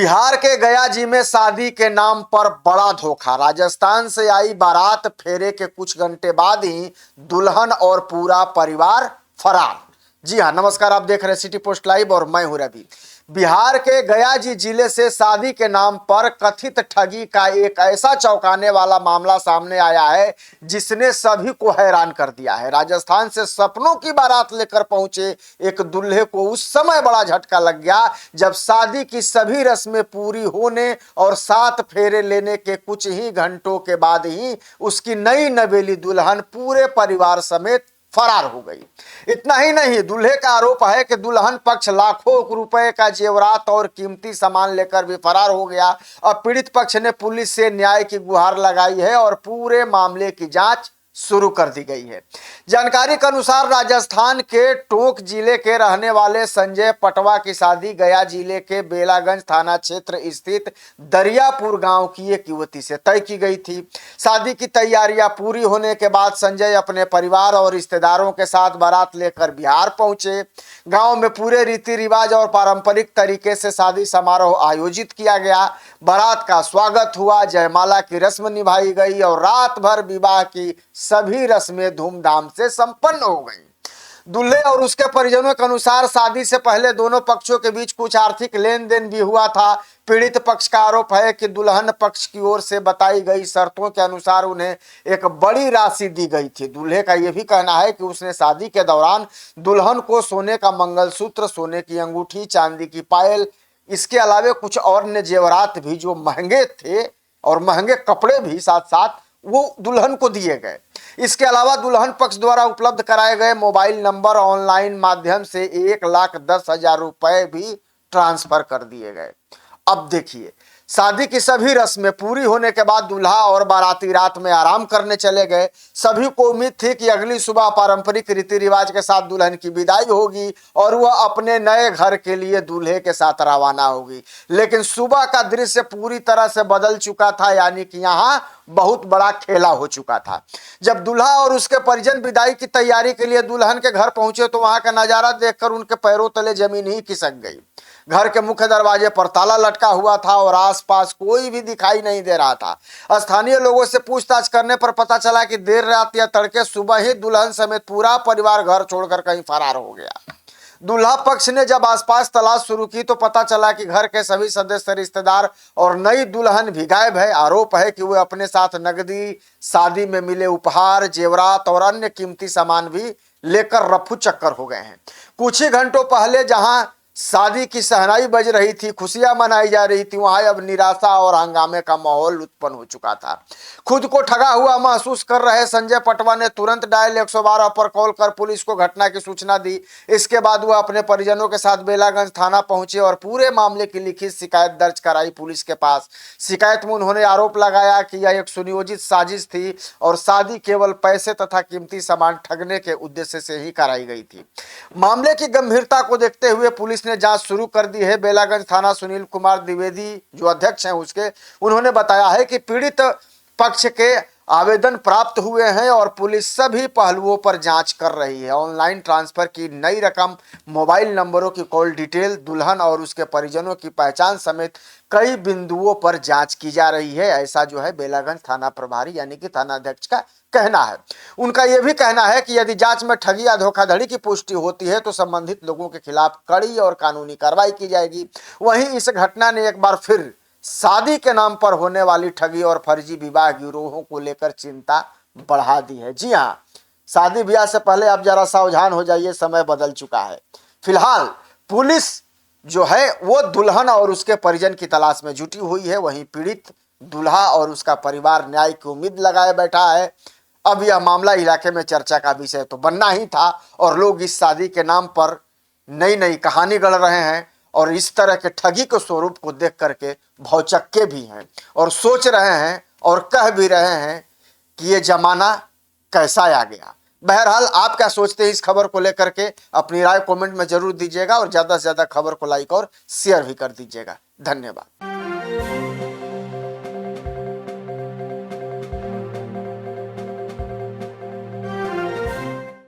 बिहार के गया जी में शादी के नाम पर बड़ा धोखा। राजस्थान से आई बारात, फेरे के कुछ घंटे बाद ही दुल्हन और पूरा परिवार फरार। जी हाँ, नमस्कार, आप देख रहे हैं सिटी पोस्ट लाइव और मैं हूं रवि। बिहार के गया जी जिले से शादी के नाम पर कथित ठगी का एक ऐसा चौंकाने वाला मामला सामने आया है जिसने सभी को हैरान कर दिया है। राजस्थान से सपनों की बारात लेकर पहुंचे एक दूल्हे को उस समय बड़ा झटका लग गया जब शादी की सभी रस्में पूरी होने और 7 फेरे लेने के कुछ ही घंटों के बाद ही उसकी नई नवेली दुल्हन पूरे परिवार समेत फरार हो गई। इतना ही नहीं, दूल्हे का आरोप है कि दुल्हन पक्ष लाखों रुपए का जेवरात और कीमती सामान लेकर भी फरार हो गया। अब पीड़ित पक्ष ने पुलिस से न्याय की गुहार लगाई है और पूरे मामले की जांच शुरू कर दी गई है। जानकारी के अनुसार राजस्थान के टोंक जिले के रहने वाले संजय पटवा की शादी गया जिले के बेलागंज थाना क्षेत्र स्थित दरियापुर गांव की एक युवती से तय की गई थी। शादी की तैयारियां पूरी होने के बाद संजय अपने परिवार और रिश्तेदारों के साथ बारात लेकर बिहार पहुंचे। गांव में पूरे रीति रिवाज और पारंपरिक तरीके से शादी समारोह आयोजित किया गया। बारात का स्वागत हुआ, जयमाला की रस्म निभाई गई और रात भर विवाह की सभी रस्में धूमधाम से संपन्न हो गई। दूल्हे और उसके परिजनों के अनुसार शादी से पहले दोनों पक्षों के बीच कुछ आर्थिक लेन देन भी हुआ था। पीड़ित पक्ष का आरोप है कि दुल्हन पक्ष की ओर से बताई गई शर्तों के अनुसार उन्हें एक बड़ी राशि दी गई थी। दूल्हे का यह भी कहना है कि उसने शादी के दौरान दुल्हन को सोने का मंगलसूत्र, सोने की अंगूठी, चांदी की पायल, इसके अलावे कुछ और अन्य जेवरात भी जो महंगे थे और महंगे कपड़े भी साथ साथ वो दुल्हन को दिए गए। इसके अलावा दुल्हन पक्ष द्वारा उपलब्ध कराए गए मोबाइल नंबर ऑनलाइन माध्यम से 1,10,000 रुपए भी ट्रांसफर कर दिए गए। अब देखिए, शादी की सभी रस्में पूरी होने के बाद दूल्हा और बाराती रात में आराम करने चले गए। सभी को उम्मीद थी कि अगली सुबह पारंपरिक रीति रिवाज के साथ दुल्हन की विदाई होगी और वह अपने नए घर के लिए दूल्हे के साथ रवाना होगी। लेकिन सुबह का दृश्य पूरी तरह से बदल चुका था, यानी कि यहाँ बहुत बड़ा खेला हो चुका था। जब दूल्हा और उसके परिजन विदाई की तैयारी के लिए दुल्हन के घर पहुंचे तो वहां का नजारा देखकर उनके पैरों तले जमीन ही खिसक गई। घर के मुख्य दरवाजे पर ताला लटका हुआ था और आसपास कोई भी दिखाई नहीं दे रहा था। स्थानीय लोगों से पूछताछ करने पर पता चला कि देर रात या तड़के सुबह ही दुल्हन समेत पूरा परिवार घर छोड़कर कहीं फरार हो गया। दूल्हा पक्ष ने जब आसपास तलाश शुरू की तो पता चला कि घर के सभी सदस्य, रिश्तेदार और नई दुल्हन भी गायब है। आरोप है कि वे अपने साथ नकदी, शादी में मिले उपहार, जेवरात और अन्य कीमती सामान भी लेकर रफू चक्कर हो गए हैं। कुछ ही घंटों पहले जहां शादी की शहनाई बज रही थी, खुशियां मनाई जा रही थी, वहां अब निराशा और हंगामे का माहौल उत्पन्न हो चुका था। खुद को ठगा हुआ महसूस कर रहे संजय पटवा ने तुरंत डायल 112 पर कॉल कर पुलिस को घटना की सूचना दी। इसके बाद वह अपने परिजनों के साथ बेलागंज थाना पहुंचे और पूरे मामले की लिखित शिकायत दर्ज कराई पुलिस के पास। शिकायत में उन्होंने आरोप लगाया कि यह एक सुनियोजित साजिश थी और शादी केवल पैसे तथा कीमती सामान ठगने के उद्देश्य से ही कराई गई थी। मामले की गंभीरता को देखते हुए पुलिस ने जांच शुरू कर दी है। बेलागंज थाना सुनील कुमार द्विवेदी जो अध्यक्ष हैं उसके, उन्होंने बताया है कि पीड़ित पक्ष के आवेदन प्राप्त हुए हैं और पुलिस सभी पहलुओं पर जांच कर रही है। ऑनलाइन ट्रांसफर की नई रकम, मोबाइल नंबरों की कॉल डिटेल, दुल्हन और उसके परिजनों की पहचान समेत कई बिंदुओं पर जांच की जा रही है। ऐसा जो है बेलागंज थाना प्रभारी यानी कि थाना अध्यक्ष का कहना है। उनका यह भी कहना है कि यदि जांच में ठगी या धोखाधड़ी की पुष्टि होती है तो संबंधित लोगों के खिलाफ कड़ी और कानूनी कार्रवाई की जाएगी। वहीं इस घटना ने एक बार फिर शादी के नाम पर होने वाली ठगी और फर्जी विवाह गिरोहों को लेकर चिंता बढ़ा दी है। जी हाँ, शादी ब्याह से पहले आप जरा सावधान हो जाइए, समय बदल चुका है। फिलहाल पुलिस जो है वो दुल्हन और उसके परिजन की तलाश में जुटी हुई है। वहीं पीड़ित दूल्हा और उसका परिवार न्याय की उम्मीद लगाए बैठा है। अब यह मामला इलाके में चर्चा का विषय तो बनना ही था और लोग इस शादी के नाम पर नई नई कहानी गढ़ रहे हैं और इस तरह के ठगी के स्वरूप को देख करके भौचक्के भी हैं और सोच रहे हैं और कह भी रहे हैं कि ये जमाना कैसा आ गया। बहरहाल, आप क्या सोचते हैं इस खबर को लेकर के? अपनी राय कमेंट में जरूर दीजिएगा और ज्यादा से ज्यादा खबर को लाइक और शेयर भी कर दीजिएगा। धन्यवाद।